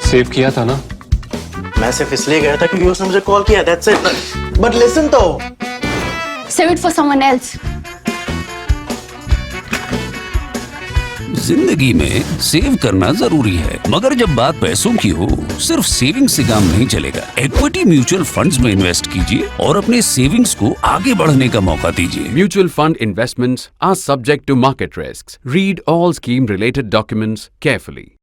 Save किया था ना? मैं सिर्फ इसलिए गया था क्योंकि उसने मुझे कॉल किया, that's it. But listen तो. Save it for someone else. जिंदगी में सेव करना जरूरी है, मगर जब बात पैसों की हो, सिर्फ सेविंग से काम नहीं चलेगा। इक्विटी म्यूचुअल फंड्स में इन्वेस्ट कीजिए और अपने सेविंग्स को आगे बढ़ने का मौका दीजिए। Mutual fund investments are subject to market risks. Read all scheme-related documents carefully.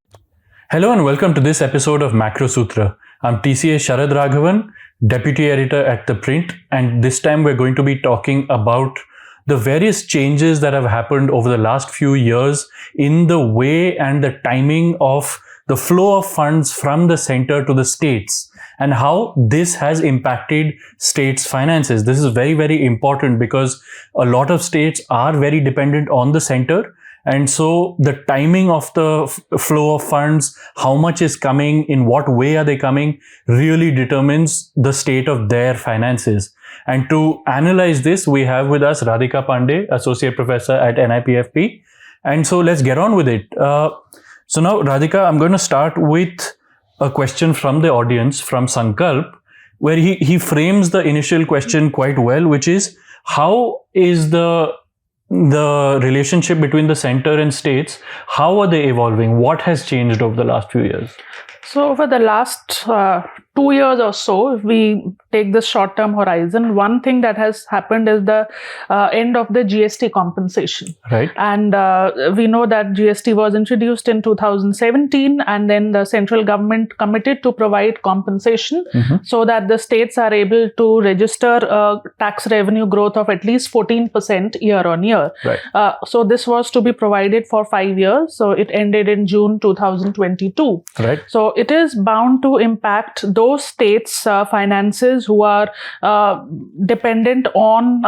Hello and welcome to this episode of Macro Sutra. I'm TCA Sharad Raghavan, Deputy Editor at ThePrint, and this time we're going to be talking about the various changes that have happened over the last few years in the way and the timing of the flow of funds from the center to the states and how this has impacted states' finances. This is very, very important because a lot of states are very dependent on the center. And so the timing of the flow of funds, how much is coming, in what way are they coming, really determines the state of their finances. And to analyze this, we have with us Radhika Pandey, Associate Professor at NIPFP. And so let's get on with it. So now, Radhika, I'm going to start with a question from the audience, from Sankalp, where he frames the initial question quite well, which is, how is the relationship between the center and states, how are they evolving? What has changed over the last few years? So over the last 2 years or so, if we take this short-term horizon, one thing that has happened is the end of the GST compensation. Right. And we know that GST was introduced in 2017, and then the central government committed to provide compensation so that the states are able to register a tax revenue growth of at least 14% year on year. Right. So this was to be provided for 5 years. So it ended in June 2022. Right. So it is bound to impact those states' finances who are dependent on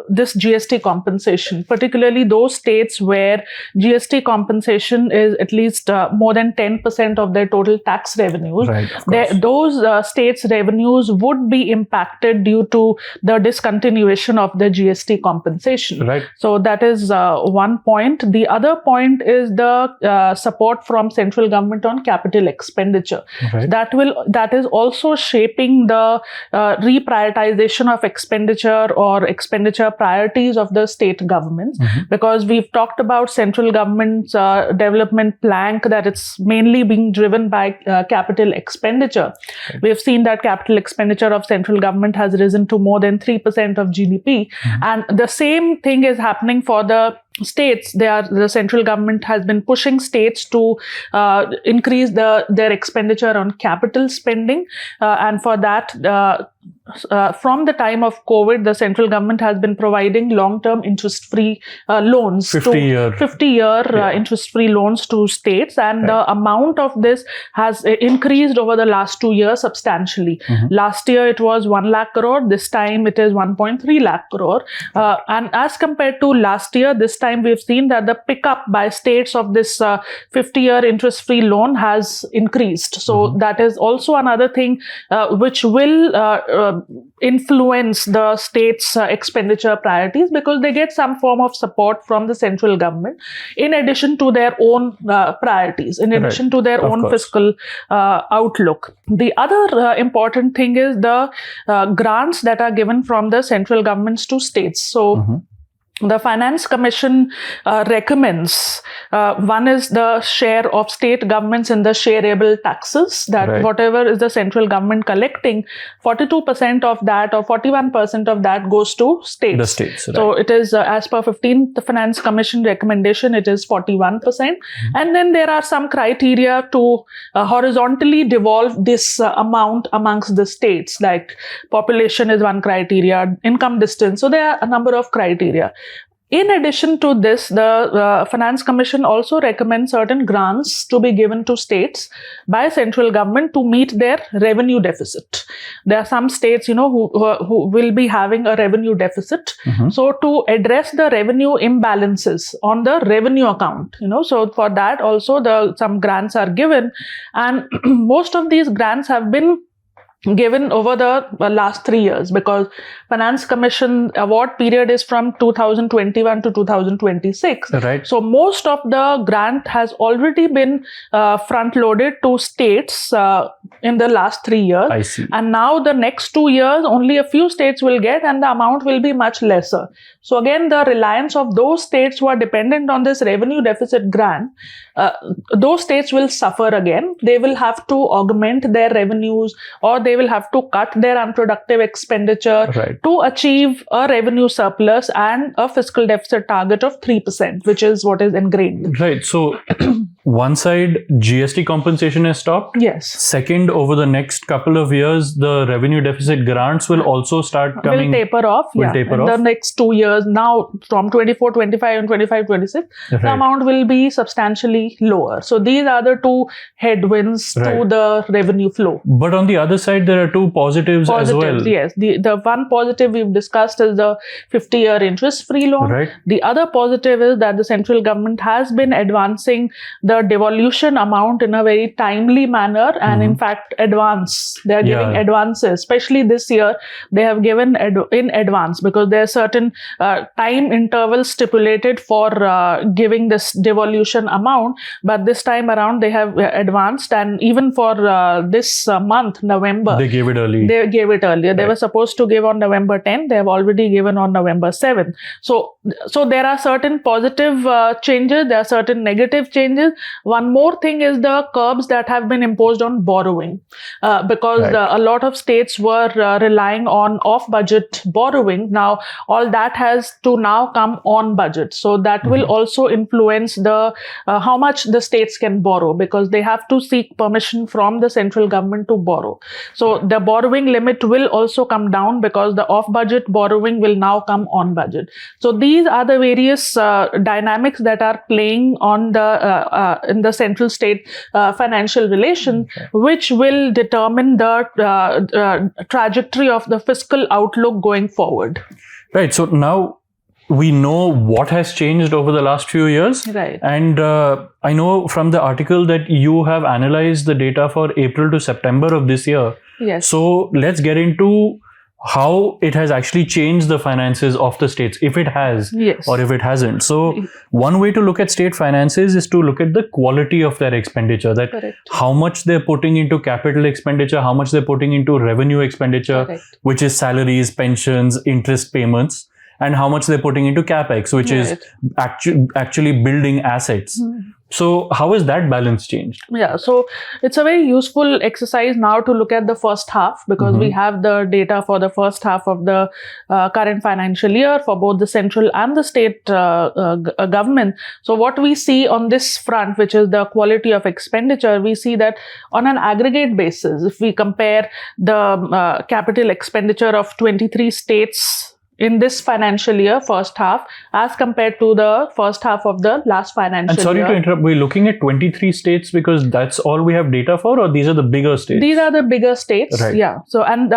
this GST compensation, particularly those states where GST compensation is at least more than 10% of their total tax revenues. Right, those states' revenues would be impacted due to the discontinuation of the GST compensation. Right. So that is one point. The other point is the support from central government on capital expenditure. Right. That is also shaping the reprioritization of expenditure or expenditure priorities of the state governments, because we've talked about central government's development plank, that it's mainly being driven by capital expenditure. Right. We've seen that capital expenditure of central government has risen to more than 3% of GDP, and the same thing is happening for the states. The central government has been pushing states to increase their expenditure on capital spending, and for that, from the time of COVID, the central government has been providing long-term interest-free loans, 50-year interest-free loans to states, and the amount of this has increased over the last 2 years substantially. Last year it was 1 lakh crore. This time it is 1.3 lakh crore, and as compared to last year, this time we've seen that the pickup by states of this 50-year interest-free loan has increased. So that is also another thing which will influence the state's expenditure priorities, because they get some form of support from the central government in addition to their own priorities, in addition to their own fiscal outlook. The other important thing is the grants that are given from the central governments to states. So the Finance Commission recommends, one is the share of state governments in the shareable taxes, that whatever is the central government collecting, 42% of that or 41% of that goes to states. The states, right. So it is, as per 15th Finance Commission recommendation, it is 41%. And then there are some criteria to horizontally devolve this amount amongst the states, like population is one criteria, income distance. So there are a number of criteria. In addition to this, the Finance Commission also recommends certain grants to be given to states by central government to meet their revenue deficit. There are some states, who will be having a revenue deficit. So to address the revenue imbalances on the revenue account, so for that also some grants are given, and most of these grants have been given over the last 3 years, because Finance Commission award period is from 2021 to 2026. Right. So most of the grant has already been front loaded to states in the last 3 years. I see. And now the next 2 years, only a few states will get, and the amount will be much lesser. So again, the reliance of those states who are dependent on this revenue deficit grant, those states will suffer again. They will have to augment their revenues, or they will have to cut their unproductive expenditure Right. to achieve a revenue surplus and a fiscal deficit target of 3%, which is what is ingrained. Right. So one side, GST compensation is stopped. Yes. Second, over the next couple of years, the revenue deficit grants will also start coming. Will taper off. Will taper in off. the next 2 years. Now, from 24, 25 and 25, 26, the Right. amount will be substantially lower. So these are the two headwinds to Right. the revenue flow. But on the other side, there are two positives as well. Positives, yes. The one positive we've discussed is the 50-year interest-free loan. Right. The other positive is that the central government has been advancing the devolution amount in a very timely manner, and in fact, they are giving Yeah. advances. Especially this year, they have given in advance, because there are certain time intervals stipulated for giving this devolution amount. But this time around, they have advanced, and even for this month, November, They gave it early. they gave it earlier. They Right. were supposed to give on November 10th. They have already given on November 7th. So there are certain positive changes. There are certain negative changes. One more thing is the curbs that have been imposed on borrowing, because Right. a lot of states were relying on off-budget borrowing. Now, all that has to now come on budget. So that will also influence the how much the states can borrow, because they have to seek permission from the central government to borrow. So the borrowing limit will also come down, because the off-budget borrowing will now come on budget. So these are the various dynamics that are playing on the in the central state financial relation, which will determine the trajectory of the fiscal outlook going forward. Right. So now we know what has changed over the last few years. Right. And I know from the article that you have analyzed the data for April to September of this year. Yes. So let's get into how it has actually changed the finances of the states, if it has, Yes. or if it hasn't. So one way to look at state finances is to look at the quality of their expenditure, that Correct. how much they're putting into capital expenditure, how much they're putting into revenue expenditure, Correct. which is salaries, pensions, interest payments, and how much they're putting into capex, which is actually building assets. So how has that balance changed? Yeah, so it's a very useful exercise now to look at the first half, because we have the data for the first half of the current financial year for both the central and the state government. So what we see on this front, which is the quality of expenditure, we see that on an aggregate basis, if we compare the capital expenditure of 23 states in this financial year, first half, as compared to the first half of the last financial And sorry year. to interrupt, we're looking at 23 states because that's all we have data for, or these are the bigger states? These are the bigger states. Right. Yeah. So, and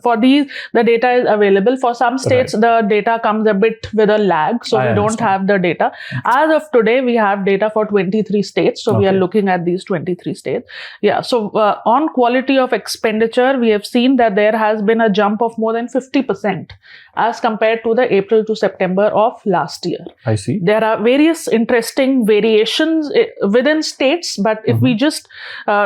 for these, the data is available. For some states, the data comes a bit with a lag. So, I we don't understand. have the data. As of today, we have data for 23 states. So, we are Okay. looking at these 23 states. Yeah. So, on quality of expenditure, we have seen that there has been a jump of more than 50% as compared to the April to September of last year. I see. There are various interesting variations within states, but if we just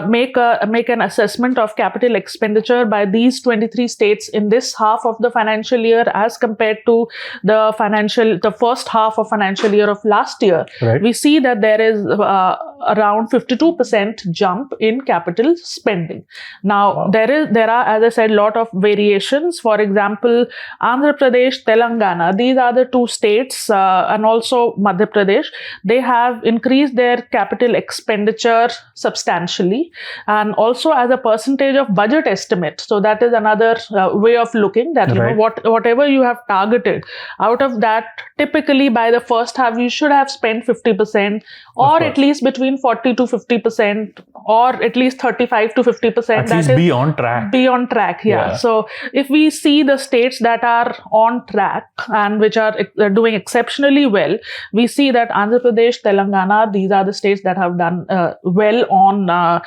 make an assessment of capital expenditure by these 23 states in this half of the financial year as compared to the first half of financial year of last year, Right. we see that there is around 52% jump in capital spending. Now, there are, as I said, lot of variations. For example, Andhra Pradesh, Telangana, these are the two states, and also Madhya Pradesh. They have increased their capital expenditure substantially, and also as a percentage of budget estimate. So that is another way of looking that, you Right. know, whatever you have targeted, out of that, typically by the first half, you should have spent 50%, or course. at least between 40 to 50% or at least 35 to 50%. At least be on track. Be on track, yeah. So if we see the states that are on track and which are doing exceptionally well, we see that Andhra Pradesh, Telangana, these are the states that have done well on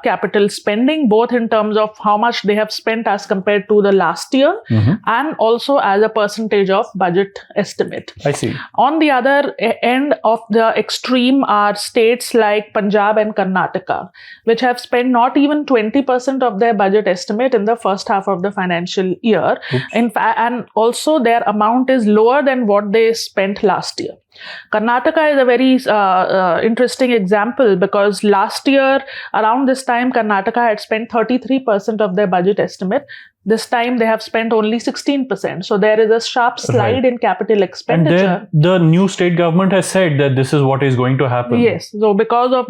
capital spending, both in terms of how much they have spent as compared to the last year and also as a percentage of budget estimate. I see. On the other end of the extreme are states like Punjab and Karnataka, which have spent not even 20% of their budget estimate in the first half of the financial year. In fact, and also their amount is lower than what they spent last year. Karnataka is a very interesting example because last year around this time Karnataka had spent 33% of their budget estimate. This time they have spent only 16%. So there is a sharp slide in capital expenditure. And the new state government has said that this is what is going to happen. Yes. So because of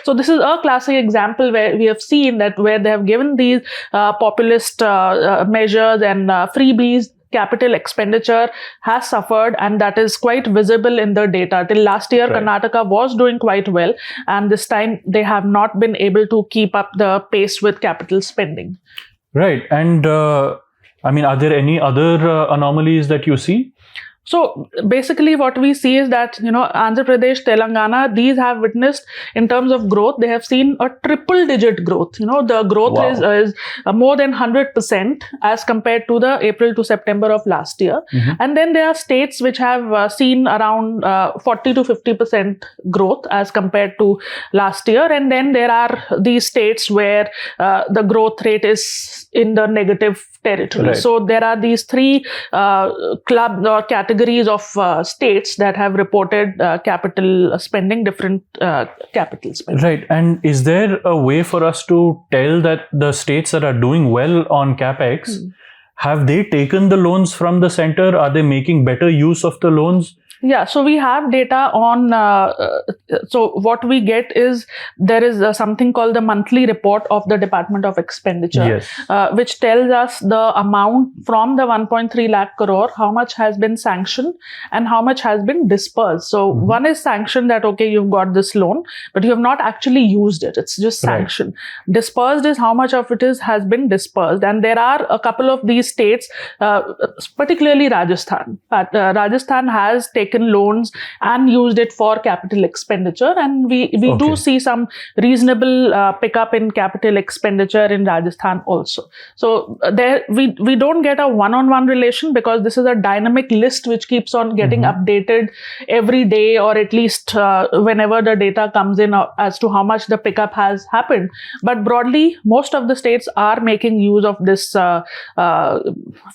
so this is a classic example where we have seen that where they have given these populist measures and freebies, capital expenditure has suffered, and that is quite visible in the data. Till last year, Karnataka was doing quite well, and this time they have not been able to keep up the pace with capital spending. Right. And I mean, are there any other anomalies that you see? So basically what we see is that, Andhra Pradesh, Telangana, these have witnessed in terms of growth, they have seen a triple digit growth. The growth is more than 100% as compared to the April to September of last year. And then there are states which have seen around 40 to 50% growth as compared to last year. And then there are these states where the growth rate is in the negative territory. So there are these three clubs or categories of states that have reported capital spending, different capital spending. Right. And is there a way for us to tell that the states that are doing well on CapEx, have they taken the loans from the center? Are they making better use of the loans? Yeah, so we have data on, so what we get is there is something called the monthly report of the Department of Expenditure, which tells us the amount from the 1.3 lakh crore, how much has been sanctioned and how much has been dispersed. So one is sanctioned that, okay, you've got this loan, but you have not actually used it. It's just sanctioned. Dispersed is how much of it has been dispersed. And there are a couple of these states, particularly Rajasthan. Rajasthan has taken loans and used it for capital expenditure, and we do see some reasonable pickup in capital expenditure in Rajasthan also. So there we don't get a one-on-one relation because this is a dynamic list which keeps on getting updated every day, or at least whenever the data comes in as to how much the pickup has happened. But broadly, most of the states are making use of this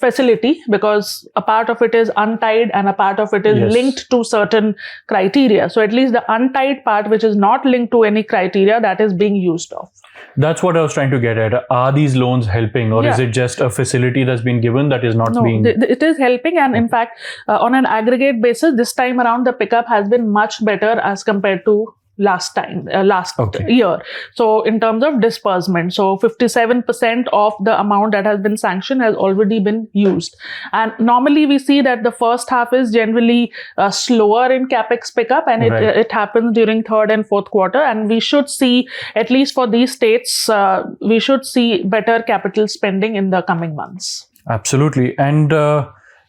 facility because a part of it is untied and a part of it is linked to certain criteria. So at least the untied part, which is not linked to any criteria, that is being used off. That's what I was trying to get at. Are these loans helping, or is it just a facility that's been given that is not being... It is helping, and in fact, on an aggregate basis, this time around the pickup has been much better as compared to last year. So in terms of disbursement, so 57% of the amount that has been sanctioned has already been used. And normally we see that the first half is generally slower in capex pickup, and it happens during third and fourth quarter. And we should see, at least for these states, we should see better capital spending in the coming months. Absolutely. And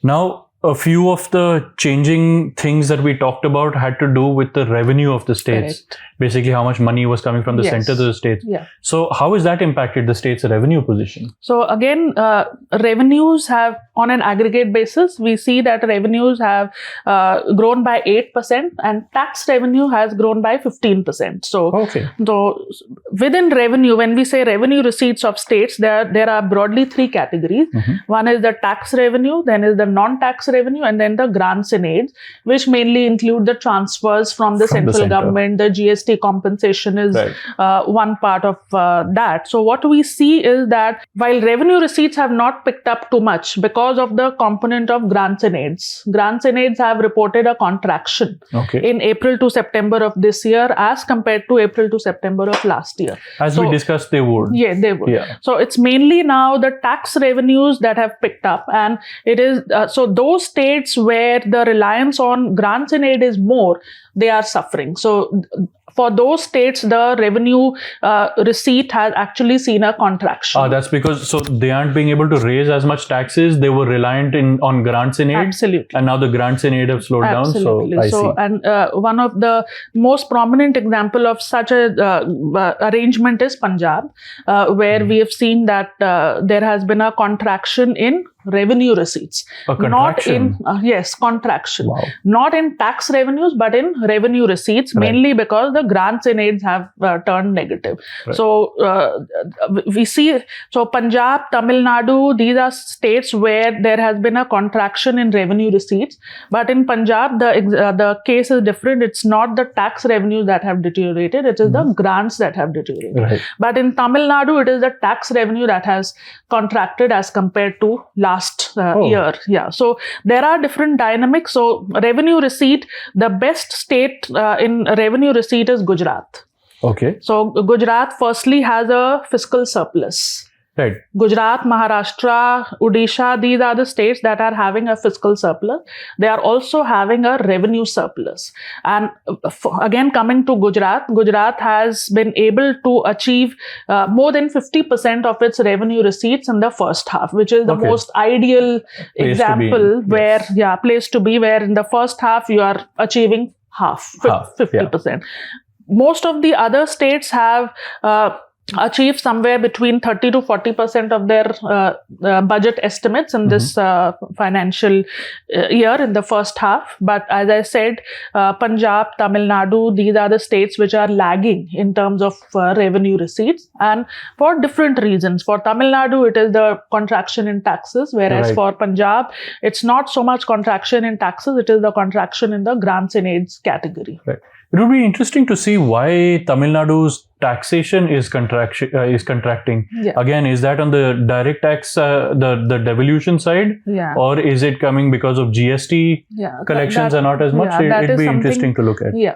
now, a few of the changing things that we talked about had to do with the revenue of the states. Basically, how much money was coming from the center to the states. So how has that impacted the state's revenue position? So again, revenues have, on an aggregate basis, we see that revenues have grown by 8% and tax revenue has grown by 15%. So, so within revenue, when we say revenue receipts of states, there are broadly three categories. One is the tax revenue, then is the non-tax revenue, and then the grants and aids, which mainly include the transfers from the central government. The GST compensation is one part of that. So what we see is that while revenue receipts have not picked up too much because of the component of grants and aids have reported a contraction in April to September of this year as compared to April to September of last year. As we discussed, they would. Yeah, they would. So it's mainly now the tax revenues that have picked up, and it is so those states where the reliance on grants and aid is more, they are suffering. So for those states, the revenue receipt has actually seen a contraction. That's because they aren't being able to raise as much taxes. They were reliant on grants in aid. Absolutely. And now the grants in aid have slowed Absolutely. down. So I see. And one of the most prominent example of such a arrangement is Punjab, where we have seen that there has been a contraction in revenue receipts. A contraction? Contraction. Wow. Not in tax revenues, but in revenue receipts, mainly because the grants in aids have turned negative. Right. So we see, Punjab, Tamil Nadu, these are states where there has been a contraction in revenue receipts. But in Punjab, the case is different. It's not the tax revenues that have deteriorated, it is the grants that have deteriorated. Right. But in Tamil Nadu, it is the tax revenue that has contracted as compared to last year. Yeah. So there are different dynamics. So revenue receipt, the best state in revenue receipt is Gujarat. Okay. So Gujarat firstly has a fiscal surplus. Right. Gujarat, Maharashtra, Odisha, these are the states that are having a fiscal surplus. They are also having a revenue surplus. And again, coming to Gujarat, Gujarat has been able to achieve more than 50% of its revenue receipts in the first half, which is the most ideal example where, place to be, where in the first half you are achieving half 50%. Yeah. Most of the other states have achieve somewhere between 30 to 40% of their budget estimates in this financial year in the first half. But as I said, Punjab, Tamil Nadu, these are the states which are lagging in terms of revenue receipts, and for different reasons. For Tamil Nadu, it is the contraction in taxes, whereas for Punjab, it's not so much contraction in taxes, it is the contraction in the grants and aids category. Right. It would be interesting to see why Tamil Nadu's taxation is contracting. Yeah. Again, is that on the direct tax, the devolution side? Yeah. Or is it coming because of GST collections are not as much? It'd be interesting to look at. Yeah.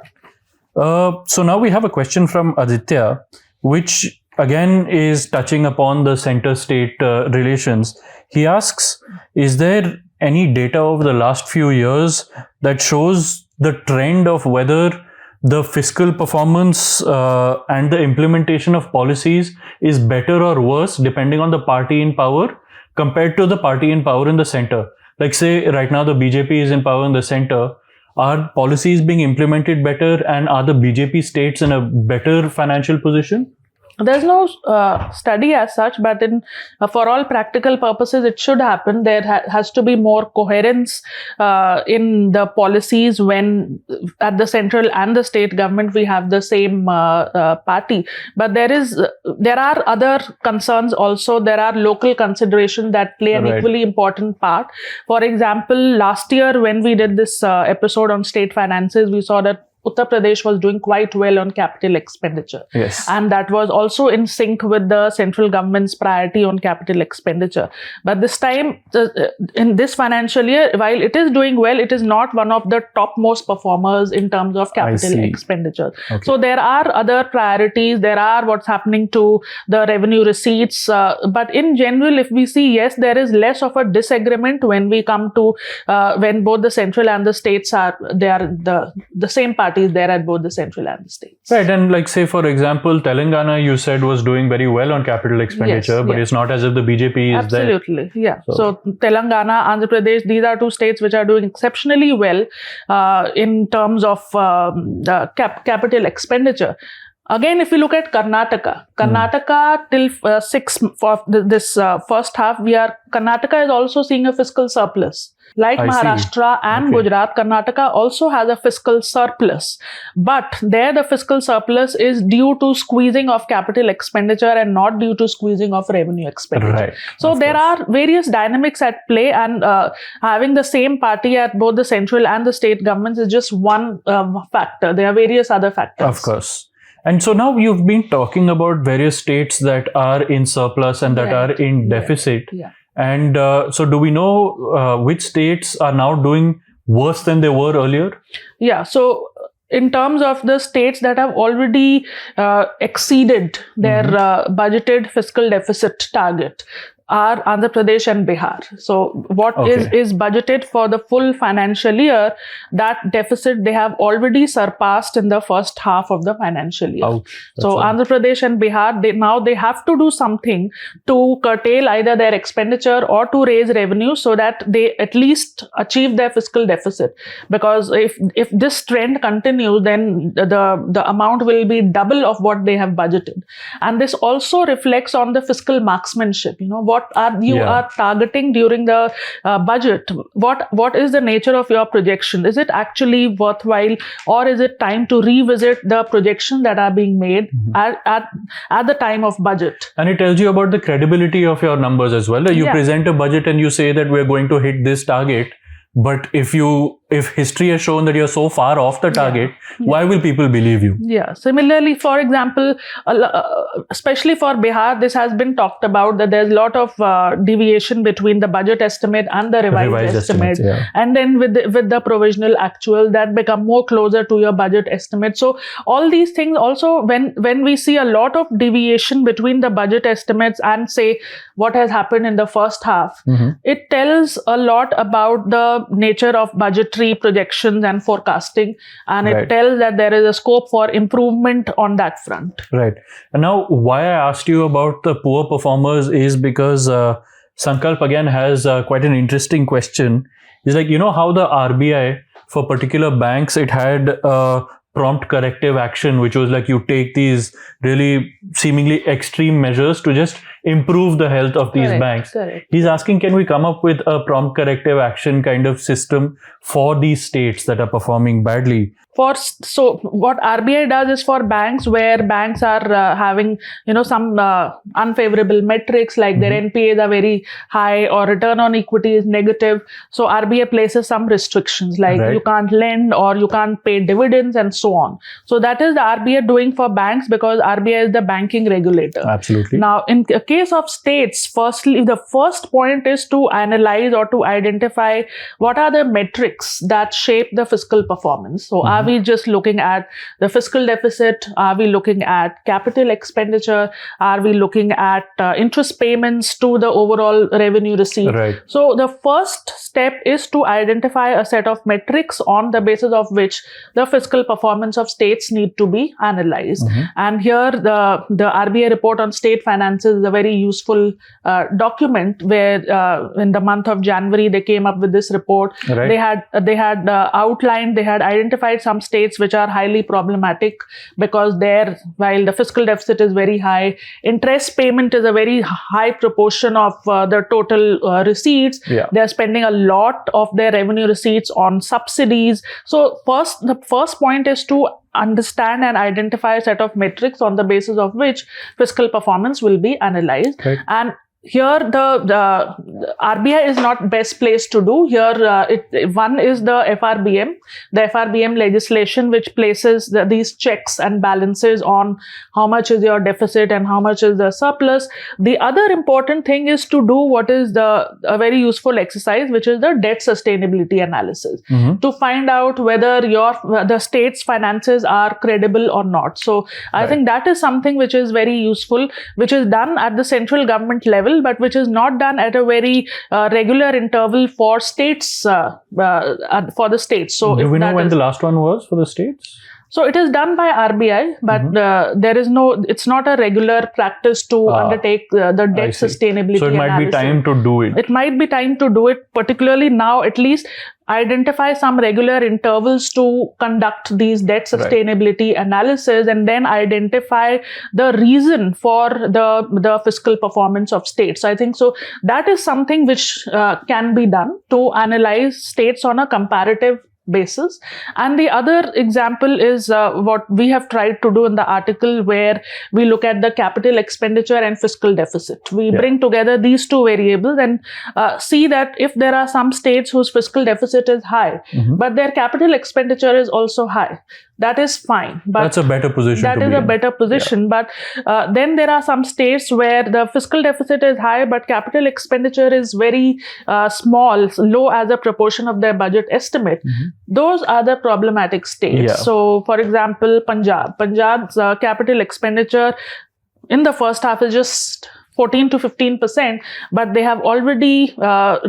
So now we have a question from Aditya, which again is touching upon the center-state relations. He asks, is there any data over the last few years that shows the trend of whether the fiscal performance and the implementation of policies is better or worse depending on the party in power compared to the party in power in the center? Like say right now the BJP is in power in the center. Are policies being implemented better, and are the BJP states in a better financial position? There's no study as such, but for all practical purposes, it should happen. There has to be more coherence in the policies when at the central and the state government we have the same party. But there are other concerns also. There are local considerations that play an equally important part. For example, last year when we did this episode on state finances, we saw that Uttar Pradesh was doing quite well on capital expenditure. Yes. And that was also in sync with the central government's priority on capital expenditure. But this time, in this financial year, while it is doing well, it is not one of the topmost performers in terms of capital expenditure. Okay. So there are other priorities. There are what's happening to the revenue receipts. But in general, if we see, yes, there is less of a disagreement when we come to when both the central and the states are the same party is there at both the central and the states. Right, and like say for example, Telangana you said was doing very well on capital expenditure, but it's not as if the BJP is there. Absolutely, yeah. So Telangana, Andhra Pradesh, these are two states which are doing exceptionally well in terms of capital expenditure. Again, if we look at Karnataka till for this first half, Karnataka is also seeing a fiscal surplus. Like Maharashtra and Gujarat, Karnataka also has a fiscal surplus. But there the fiscal surplus is due to squeezing of capital expenditure and not due to squeezing of revenue expenditure. Right. So there are various dynamics at play, and having the same party at both the central and the state governments is just one factor. There are various other factors. Of course. And so now you've been talking about various states that are in surplus and that are in deficit. Yeah. And so do we know which states are now doing worse than they were earlier? Yeah. So in terms of the states that have already exceeded their budgeted fiscal deficit target, are Andhra Pradesh and Bihar. So what is budgeted for the full financial year, that deficit they have already surpassed in the first half of the financial year. So Andhra Pradesh and Bihar, they have to do something to curtail either their expenditure or to raise revenue so that they at least achieve their fiscal deficit. Because if this trend continues, then the amount will be double of what they have budgeted. And this also reflects on the fiscal marksmanship. What are you are targeting during the budget? What is the nature of your projection? Is it actually worthwhile, or is it time to revisit the projections that are being made at the time of budget? And it tells you about the credibility of your numbers as well. You present a budget and you say that we're going to hit this target, but if history has shown that you're so far off the target, why will people believe you? Yeah. Similarly, for example, especially for Bihar, this has been talked about that there's a lot of deviation between the budget estimate and the revised estimate. And then with the provisional actual, that become more closer to your budget estimate. So all these things also, when we see a lot of deviation between the budget estimates and say what has happened in the first half, it tells a lot about the nature of budgetary projections and forecasting, and it tells that there is a scope for improvement on that front. Right. And now why I asked you about the poor performers is because Sankalp again has quite an interesting question. It's like, how the RBI for particular banks, it had prompt corrective action, which was like you take these really seemingly extreme measures to just improve the health of these banks. He's asking, can we come up with a prompt corrective action kind of system for these states that are performing badly? So what RBI does is for banks where banks are having, some unfavorable metrics, like their NPAs are very high or return on equity is negative. So RBI places some restrictions like you can't lend or you can't pay dividends and so on. So that is the RBI doing for banks because RBI is the banking regulator. Absolutely. Now, in the case of states, firstly, the first point is to analyze or to identify what are the metrics that shape the fiscal performance. So are we just looking at the fiscal deficit? Are we looking at capital expenditure? Are we looking at interest payments to the overall revenue receipt? So the first step is to identify a set of metrics on the basis of which the fiscal performance of states need to be analyzed. And here the RBI report on state finances is a very useful document where in the month of January they came up with this report. They had outlined, they had identified some states which are highly problematic because while the fiscal deficit is very high, interest payment is a very high proportion of the total receipts. They are spending a lot of their revenue receipts on subsidies. So the first point is to understand and identify a set of metrics on the basis of which fiscal performance will be analyzed. And here the RBI is not best placed to do. Here one is the FRBM legislation, which places these checks and balances on how much is your deficit and how much is the surplus. The other important thing is to do what is a very useful exercise, which is the debt sustainability analysis, to find out whether the state's finances are credible or not. So I think that is something which is very useful, which is done at the central government level, but which is not done at a very regular interval for states, for the states. So do we know when the last one was for the states? So it is done by RBI, but it's not a regular practice to undertake the debt sustainability analysis. So it might be time to do it. It might be time to do it, particularly now, at least identify some regular intervals to conduct these debt sustainability analysis, and then identify the reason for the fiscal performance of states. I think so that is something which can be done to analyze states on a comparative basis. And the other example is what we have tried to do in the article, where we look at the capital expenditure and fiscal deficit. We bring together these two variables and see that if there are some states whose fiscal deficit is high, but their capital expenditure is also high, that is fine. But that's a better position. That is a better position. But then there are some states where the fiscal deficit is high, but capital expenditure is very small, low as a proportion of their budget estimate. Those are the problematic states. So, for example, Punjab's capital expenditure in the first half is just 14 to 15%, but they have already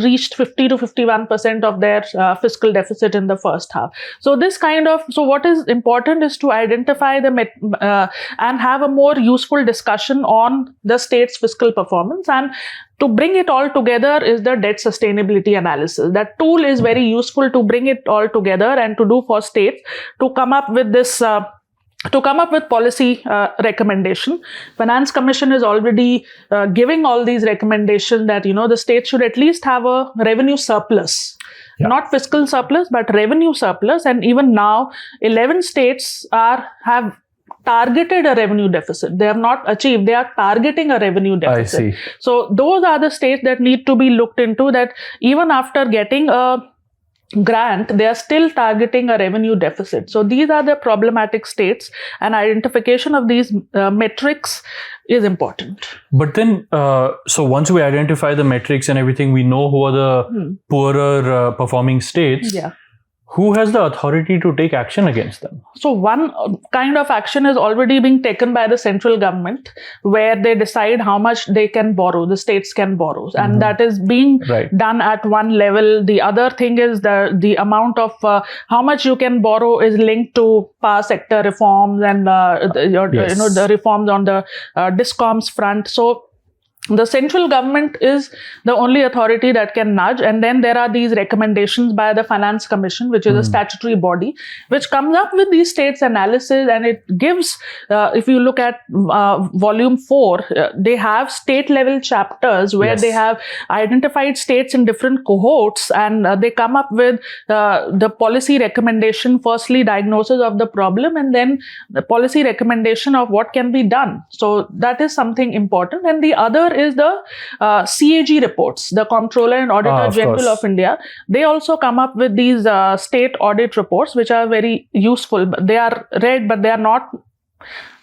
reached 50 to 51% of their fiscal deficit in the first half. So what is important is to identify and have a more useful discussion on the state's fiscal performance, and to bring it all together is the debt sustainability analysis. That tool is very useful to bring it all together and to do for states to come up with this policy recommendation. Finance Commission is already giving all these recommendations that, the state should at least have a revenue surplus. Yeah. Not fiscal surplus, but revenue surplus. And even now, 11 states have targeted a revenue deficit. They have not achieved. They are targeting a revenue deficit. I see. So those are the states that need to be looked into, that even after getting a grant, they are still targeting a revenue deficit. So these are the problematic states, and identification of these metrics is important. But then, so once we identify the metrics and everything, we know who are the poorer performing states. Yeah. Who has the authority to take action against them? So one kind of action is already being taken by the central government, where they decide how much they can borrow, the states can borrow. And that is being done at one level. The other thing is the amount of how much you can borrow is linked to power sector reforms and the reforms on the discoms front. So the central government is the only authority that can nudge, and then there are these recommendations by the Finance Commission, which is a statutory body, which comes up with these states analysis, and it gives, if you look at volume 4, they have state level chapters where they have identified states in different cohorts, and they come up with the policy recommendation, firstly diagnosis of the problem, and then the policy recommendation of what can be done. So that is something important. And the other is the CAG reports, the Comptroller and Auditor General of India. They also come up with these state audit reports, which are very useful. They are read, but they are not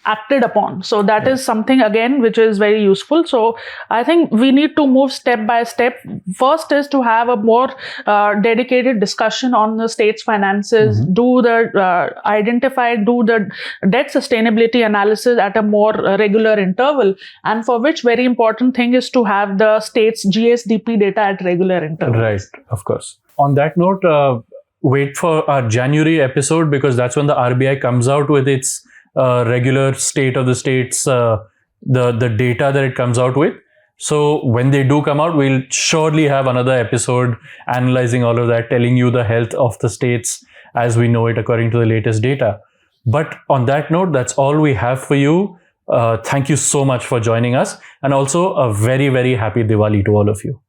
acted upon. So that is something, again, which is very useful. So I think we need to move step by step. First is to have a more dedicated discussion on the state's finances, do the debt sustainability analysis at a more regular interval, and for which very important thing is to have the state's GSDP data at regular intervals. Right, of course. On that note, wait for our January episode, because that's when the RBI comes out with its regular state of the states, the data that it comes out with. So when they do come out, we'll surely have another episode analyzing all of that, telling you the health of the states as we know it according to the latest data. But on that note, that's all we have for you. Thank you so much for joining us, and also a very, very happy Diwali to all of you.